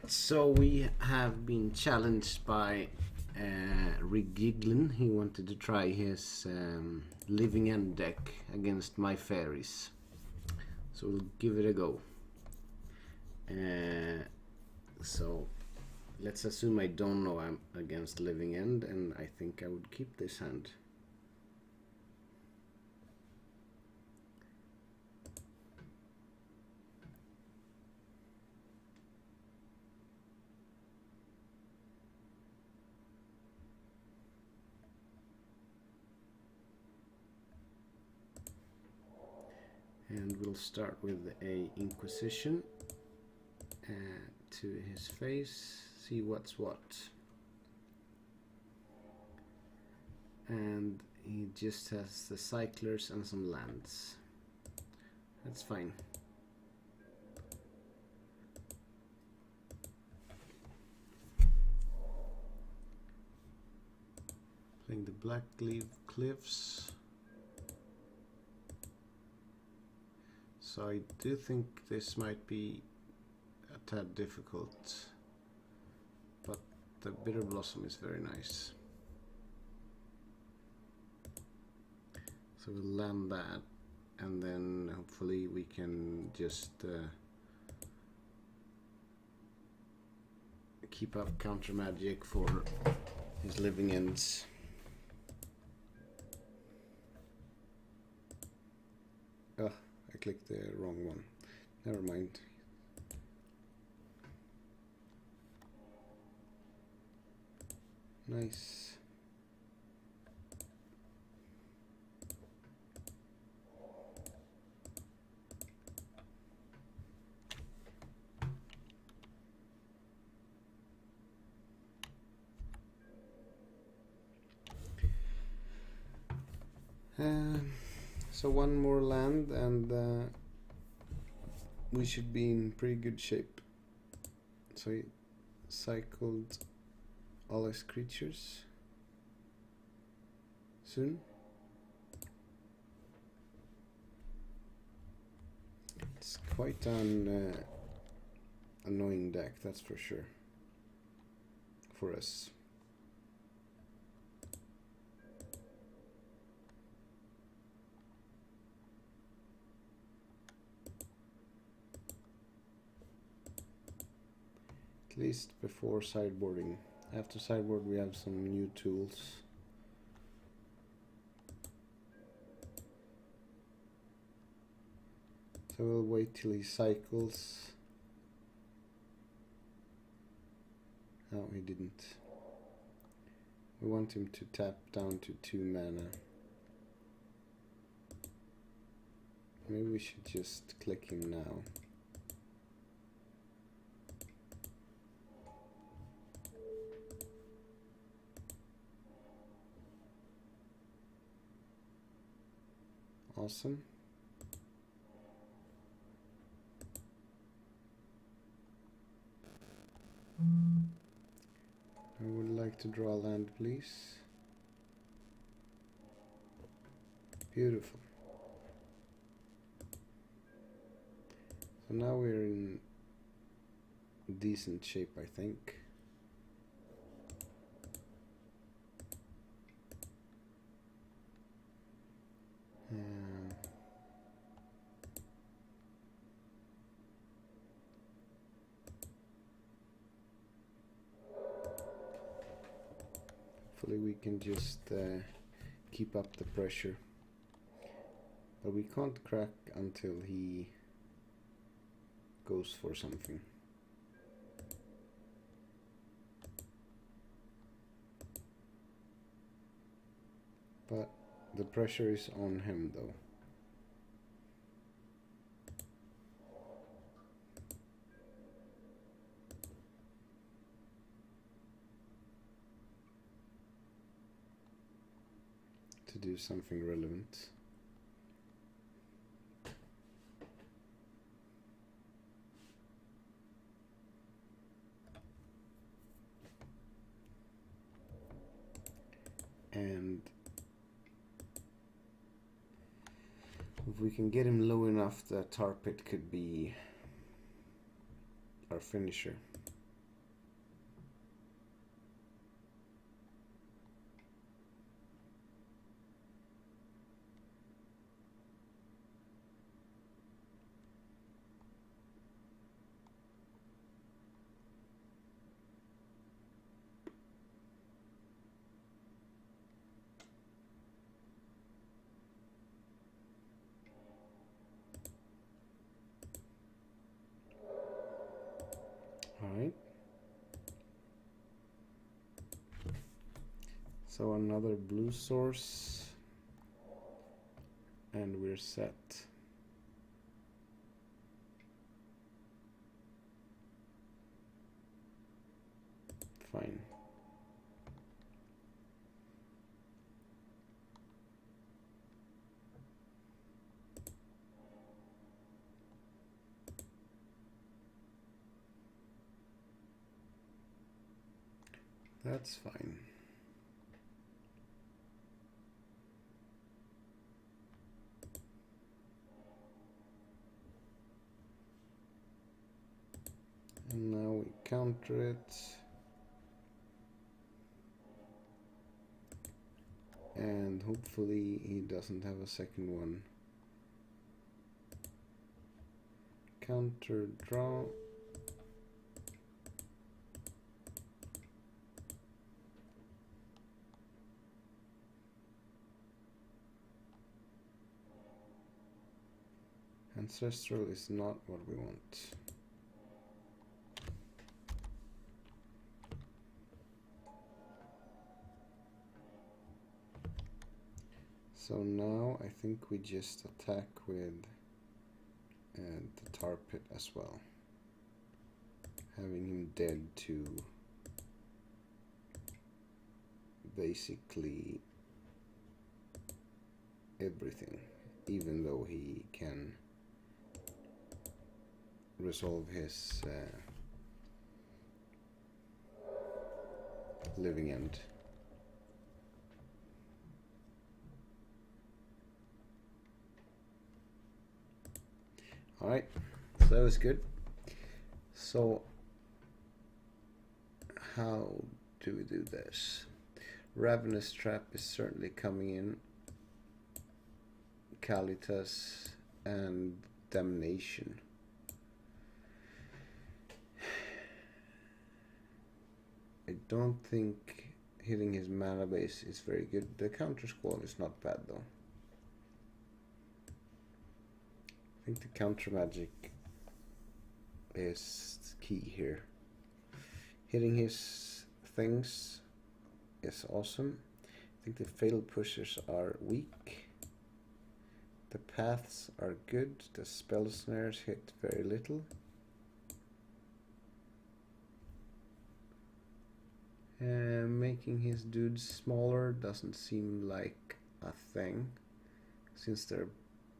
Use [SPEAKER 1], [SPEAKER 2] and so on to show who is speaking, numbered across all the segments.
[SPEAKER 1] So we have been challenged by Rigiglin. He wanted to try his living end deck against my Faeries. So we'll give it a go. So let's assume I don't know I'm against living end, and I think I would keep this hand. And we'll start with a Inquisition to his face, see what's what. And he just has the cyclers and some lands. That's fine. Playing the Blackleaf Cliffs. So I do think this might be a tad difficult, but the Bitter Blossom is very nice. So we'll land that, and then hopefully we can just keep up counter magic for his living ends. Oh, I clicked the wrong one. Never mind. Nice. So one more land and we should be in pretty good shape. So he cycled all his creatures soon. It's quite an annoying deck, that's for sure, for us. At least before sideboarding. After sideboard we have some new tools. So we'll wait till he cycles. No, he didn't. We want him to tap down to 2 mana. Maybe we should just click him now. Awesome. I would like to draw land, please. Beautiful. So now we're in decent shape, I think. Hopefully we can just keep up the pressure, but we can't crack until he goes for something. But the pressure is on him though. To do something relevant. And if we can get him low enough that Tar Pit could be our finisher. Alright. So another blue source, and we're set. Fine. That's fine. And now we counter it. And hopefully he doesn't have a second one. Counter draw. Ancestral is not what we want. So now I think we just attack with the tar pit as well, having him dead to basically everything, even though he can resolve his living end. Alright, so that was good. So how do we do this? Ravenous Trap is certainly coming in. Kalitas and Damnation. I don't think hitting his mana base is very good. The counter squall is not bad though. I think the counter magic is key here. Hitting his things is awesome. I think the fatal pushers are weak. The paths are good. The spell snares hit very little. Making his dudes smaller doesn't seem like a thing, since they're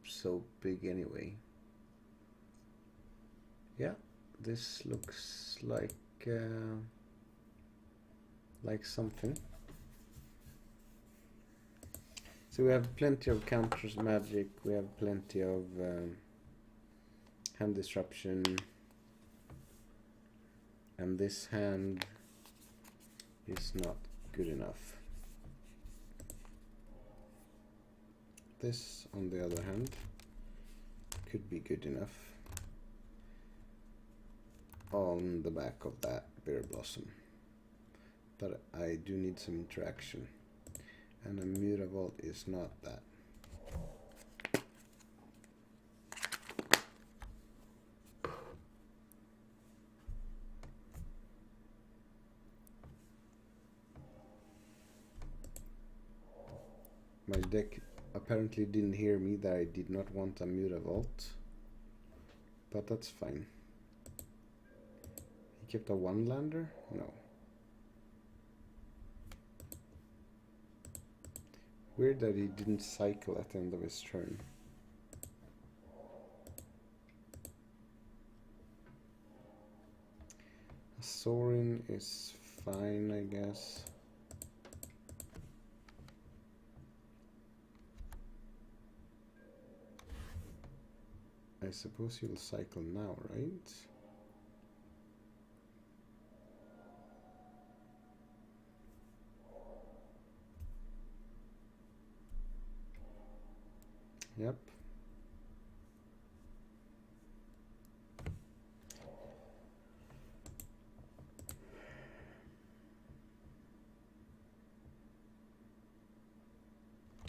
[SPEAKER 1] so big anyway. Yeah, this looks like something. So we have plenty of counters magic, we have plenty of hand disruption, and this hand is not good enough. This, on the other hand, could be good enough on the back of that Bear Blossom. But I do need some interaction, and a Mutavault is not that. My deck apparently didn't hear me that I did not want a Mutavault, but that's fine. He kept a one-lander? No. Weird that he didn't cycle at the end of his turn. A Sorin is fine, I guess. I suppose you'll cycle now, right? Yep.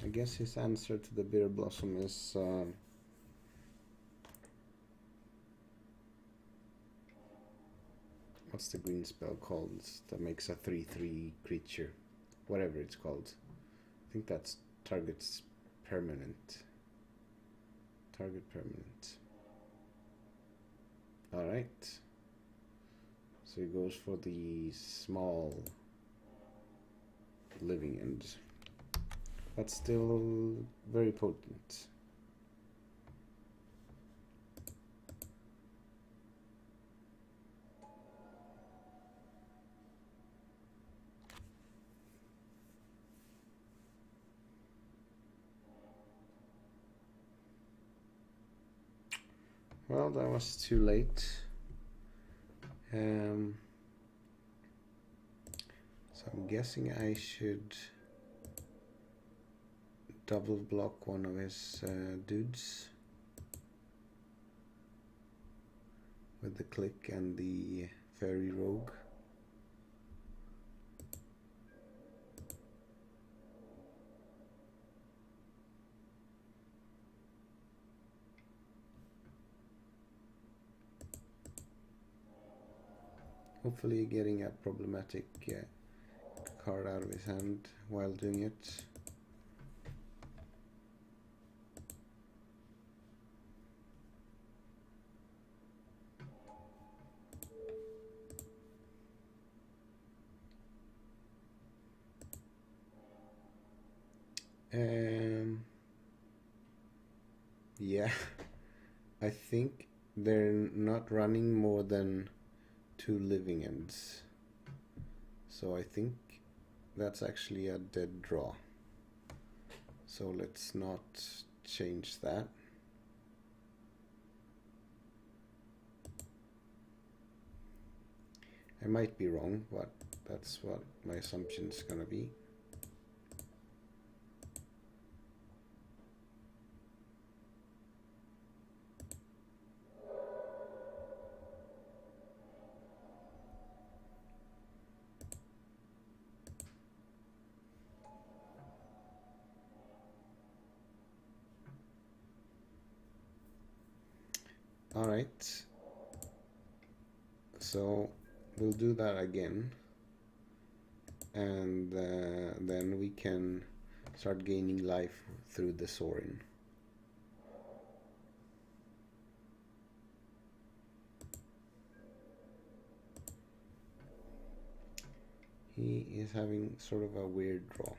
[SPEAKER 1] I guess his answer to the Bear Blossom is what's the green spell called that makes a 3/3 creature? Whatever it's called. I think that's target's permanent. Target permanent. Alright. So he goes for the small living end. But still very potent. Well, that was too late. So I'm guessing I should double block one of his dudes with the click and the fairy rogue. Hopefully getting a problematic card out of his hand while doing it. Yeah, I think they're not running more than 2 living ends. So I think that's actually a dead draw. So let's not change that. I might be wrong, but that's what my assumption is gonna be. Alright, so we'll do that again, and then we can start gaining life through the Sorin. He is having sort of a weird draw,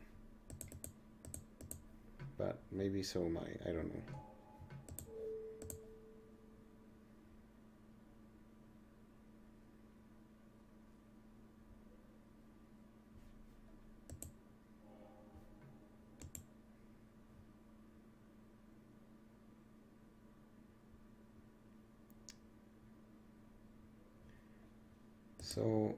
[SPEAKER 1] but maybe so am I don't know. So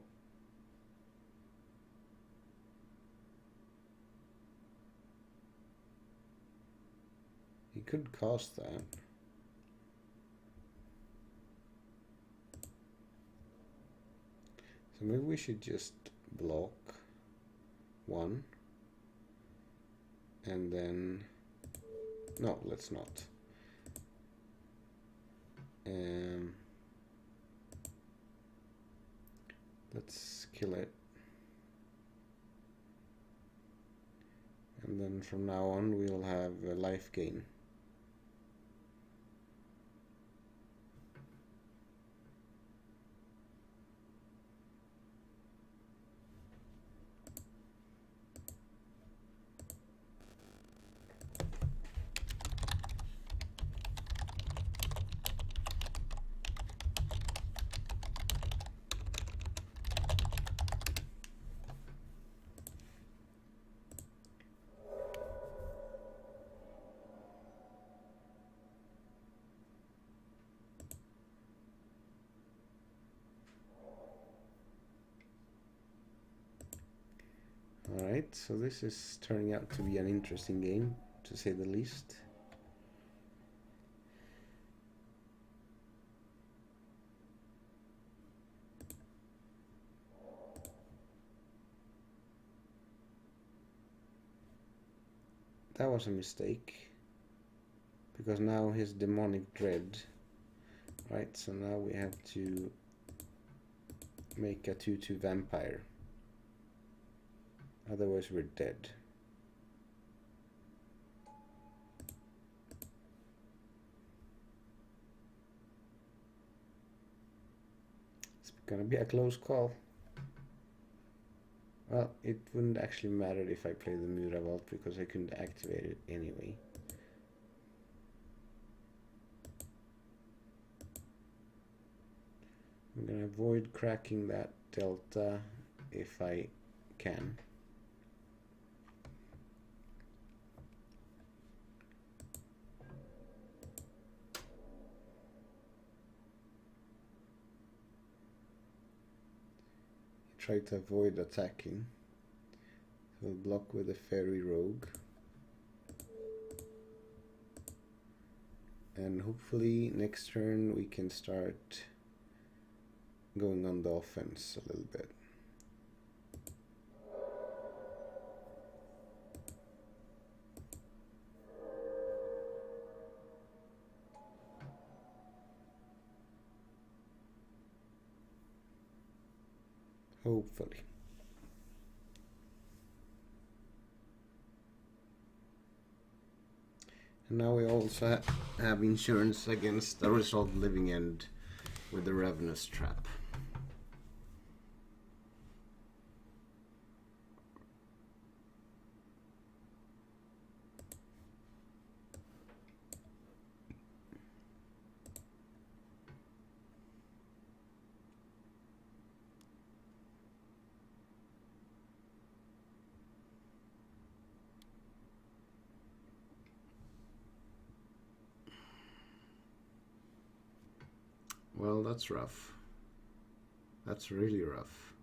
[SPEAKER 1] he could cast that. So maybe we should just block 1 and then no, let's not. Let's kill it, and then from now on we'll have a life gain. Alright, so this is turning out to be an interesting game, to say the least. That was a mistake, because now his demonic dread. Right, so now we have to make a 2/2 vampire. Otherwise we're dead. It's gonna be a close call. Well, it wouldn't actually matter if I play the Muravolt because I couldn't activate it anyway. I'm gonna avoid cracking that delta if I can. Try to avoid attacking. We'll block with a Fairy Rogue. And hopefully next turn we can start going on the offense a little bit. Hopefully. And now we also have insurance against the Resolved Living End with the Ravenous Trap. Well, that's rough. That's really rough.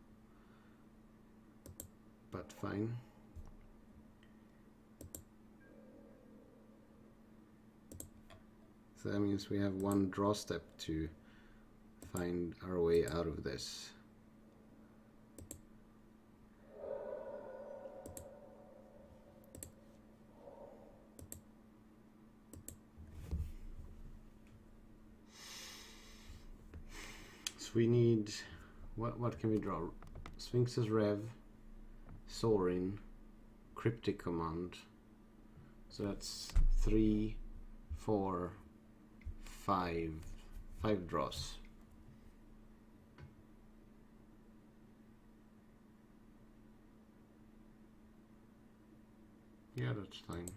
[SPEAKER 1] But fine. So that means we have one draw step to find our way out of this. We need what can we draw? Sphinx's Rev, Sorin, Cryptic Command. So that's 3, 4, 5 draws. Yeah, that's fine.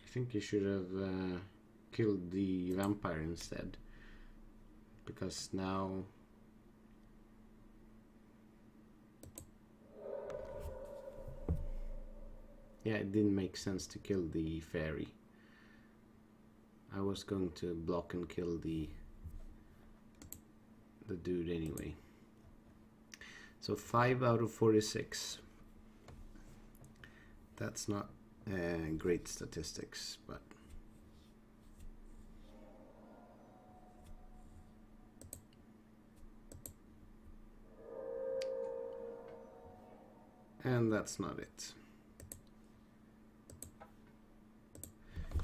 [SPEAKER 1] I think you should have killed the vampire instead, because now yeah, it didn't make sense to kill the fairy. I was going to block and kill the dude anyway. So 5 out of 46. That's not great statistics, but and that's not it.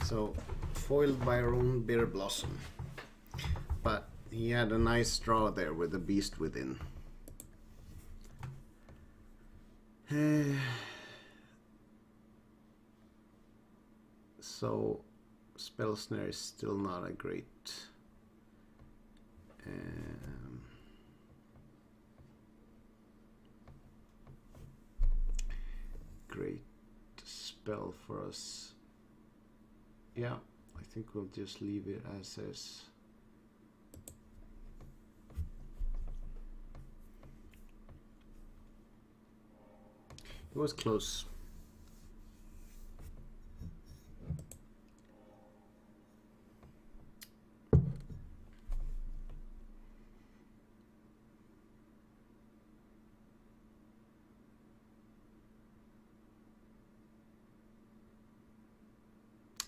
[SPEAKER 1] So foiled by our own Bitter Blossom, but he had a nice draw there with the Beast Within. So Spell Snare is still not a great great spell for us. Yeah, I think we'll just leave it as is. It was close.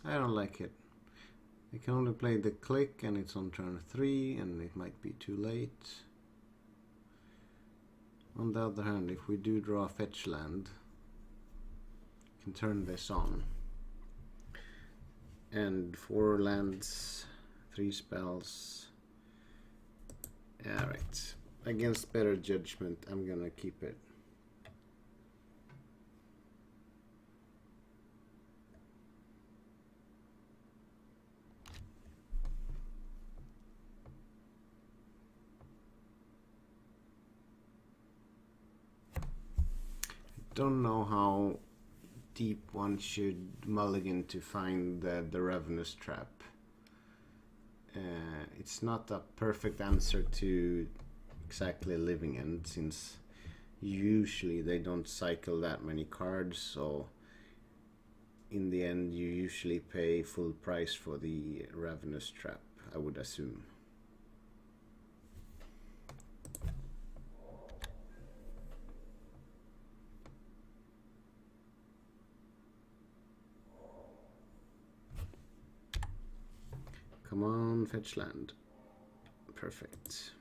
[SPEAKER 1] I don't like it. I can only play the click and it's on turn 3 and it might be too late. On the other hand, if we do draw a fetch land, we can turn this on. And 4 lands, 3 spells. Alright. Against better judgment, I'm gonna keep it. Don't know how deep one should mulligan to find the Ravenous Trap. It's not a perfect answer to exactly Living End, since usually they don't cycle that many cards, so in the end you usually pay full price for the Ravenous Trap, I would assume. Come on, fetch land. Perfect.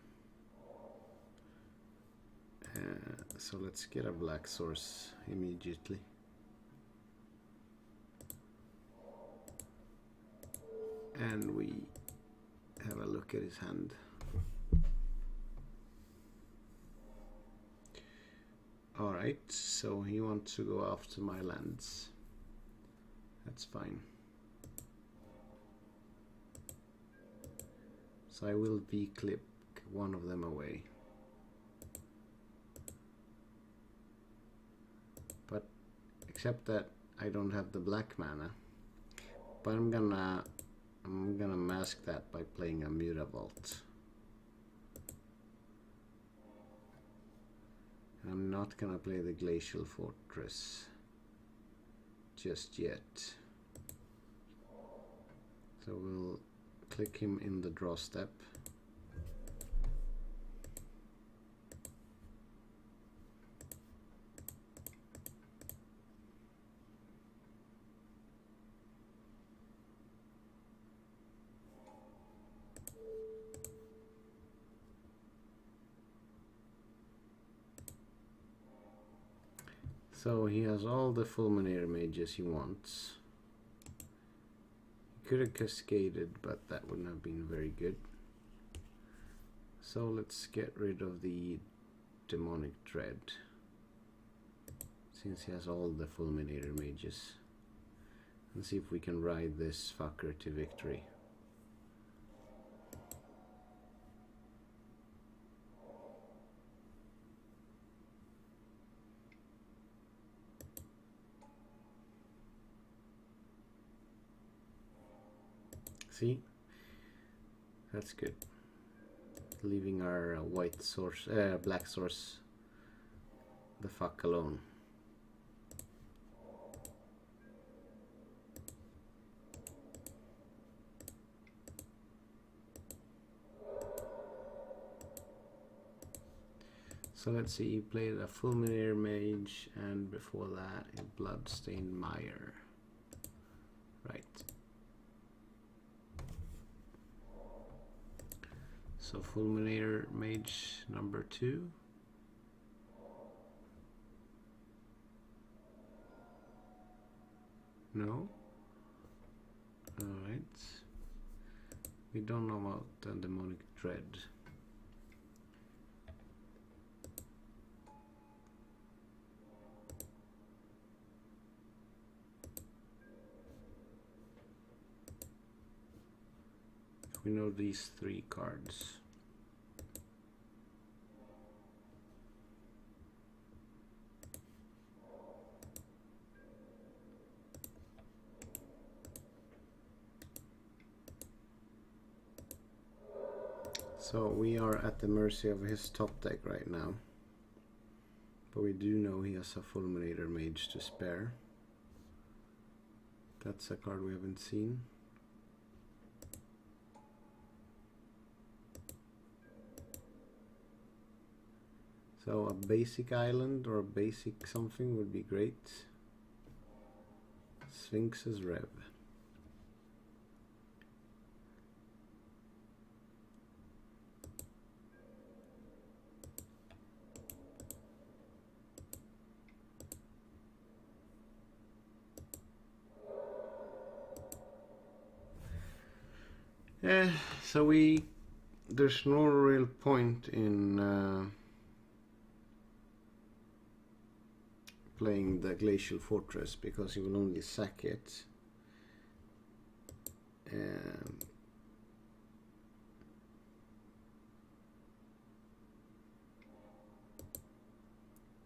[SPEAKER 1] So let's get a black source immediately. And we have a look at his hand. Alright, so he wants to go after my lands. That's fine. So I will V-clip one of them away. But except that I don't have the black mana. But I'm gonna mask that by playing a Mutavault. I'm not gonna play the Glacial Fortress just yet. So we'll click him in the draw step. So he has all the Fulminator mages he wants. He could have cascaded, but that wouldn't have been very good. So let's get rid of the Demonic Dread, since he has all the Fulminator mages. And see if we can ride this fucker to victory. See? That's good. Leaving our white source, black source the fuck alone. So let's see, he played a Fulminator Mage and before that a Bloodstained Mire. Right. So Fulminator Mage number 2. No? Alright. We don't know about the Demonic Dread. We know these 3 cards. So we are at the mercy of his top deck right now. But we do know he has a Fulminator Mage to spare. That's a card we haven't seen. So a basic island or a basic something would be great. Sphinx's Rev. So there's no real point in playing the Glacial Fortress because he will only sack it.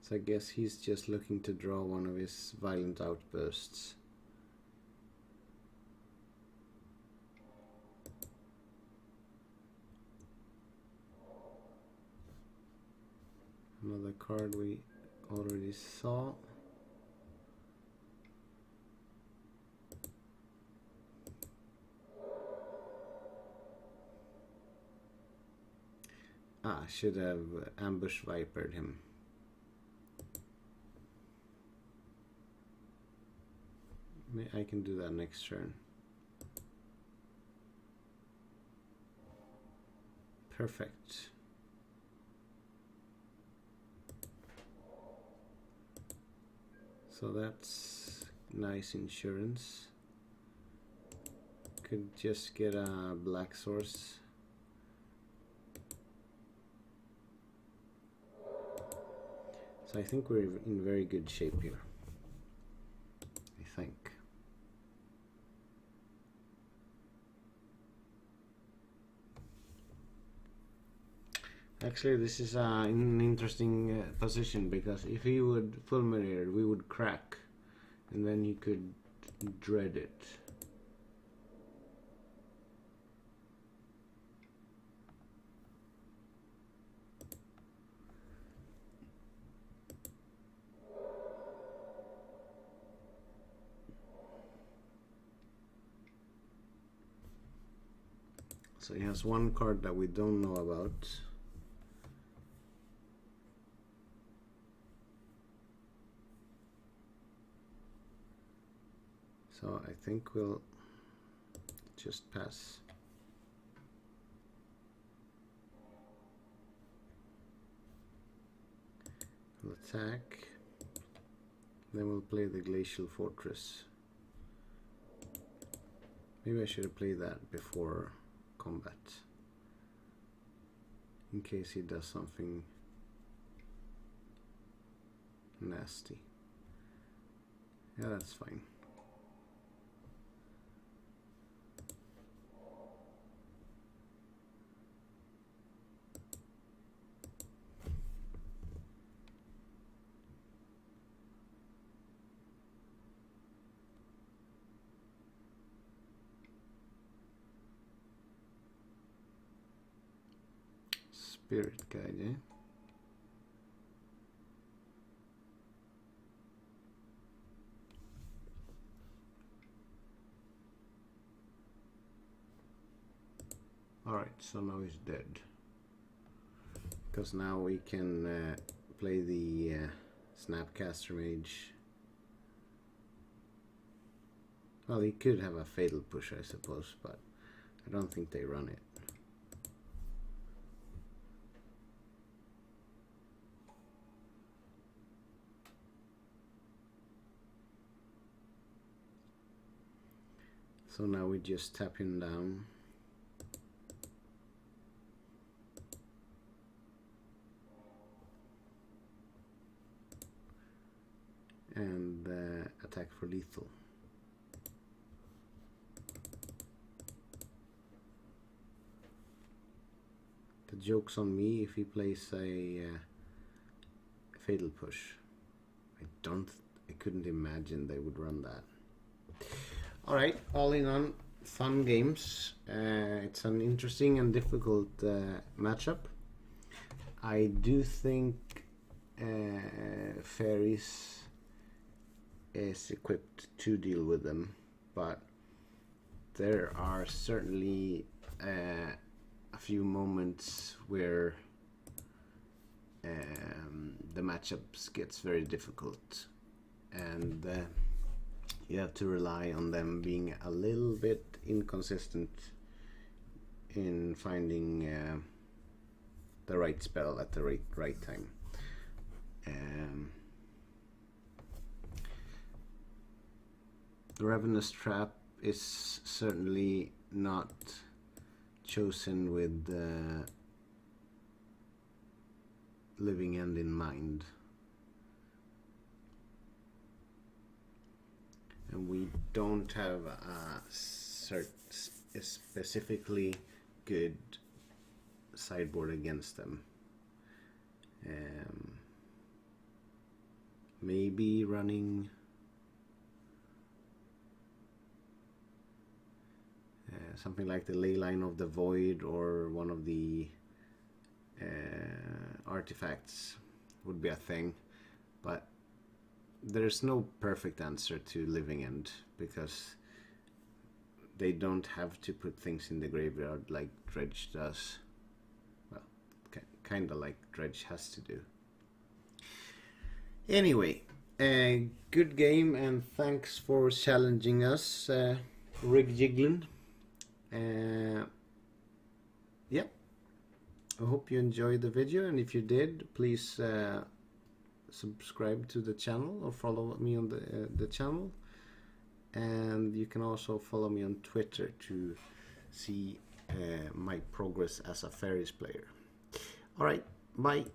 [SPEAKER 1] So I guess he's just looking to draw one of his violent outbursts. Another card we already saw. I should have ambush vipered him. I can do that next turn. Perfect. So that's nice insurance. Could just get a black source. So I think we're in very good shape here. I think. Actually, this is an interesting position because if he would fulminate, we would crack, and then he could dread it. So he has one card that we don't know about. So I think we'll just pass. We'll attack. Then we'll play the Glacial Fortress. Maybe I should have played that before combat, in case he does something nasty. Yeah, that's fine. Spirit guide, eh? Alright, so now he's dead. Because now we can play the Snapcaster Mage. Well, he could have a Fatal Push, I suppose, but I don't think they run it. So now we just tap him down. And attack for lethal. The joke's on me if he plays a Fatal Push. I couldn't imagine they would run that. Alright, all in on fun games. It's an interesting and difficult matchup. I do think Faeries is equipped to deal with them, but there are certainly a few moments where the matchups gets very difficult, and you have to rely on them being a little bit inconsistent in finding the right spell at the right time. The Ravenous Trap is certainly not chosen with living end in mind. And we don't have a specifically good sideboard against them. Maybe running something like the Ley Line of the Void or one of the artifacts would be a thing, but there's no perfect answer to Living End because they don't have to put things in the graveyard like Dredge does. Well, kind of like Dredge has to do. Anyway, good game, and thanks for challenging us, Rigjiglin. Yeah, I hope you enjoyed the video, and if you did, please subscribe to the channel or follow me on the channel, and you can also follow me on Twitter to see my progress as a Faeries player. Alright, bye.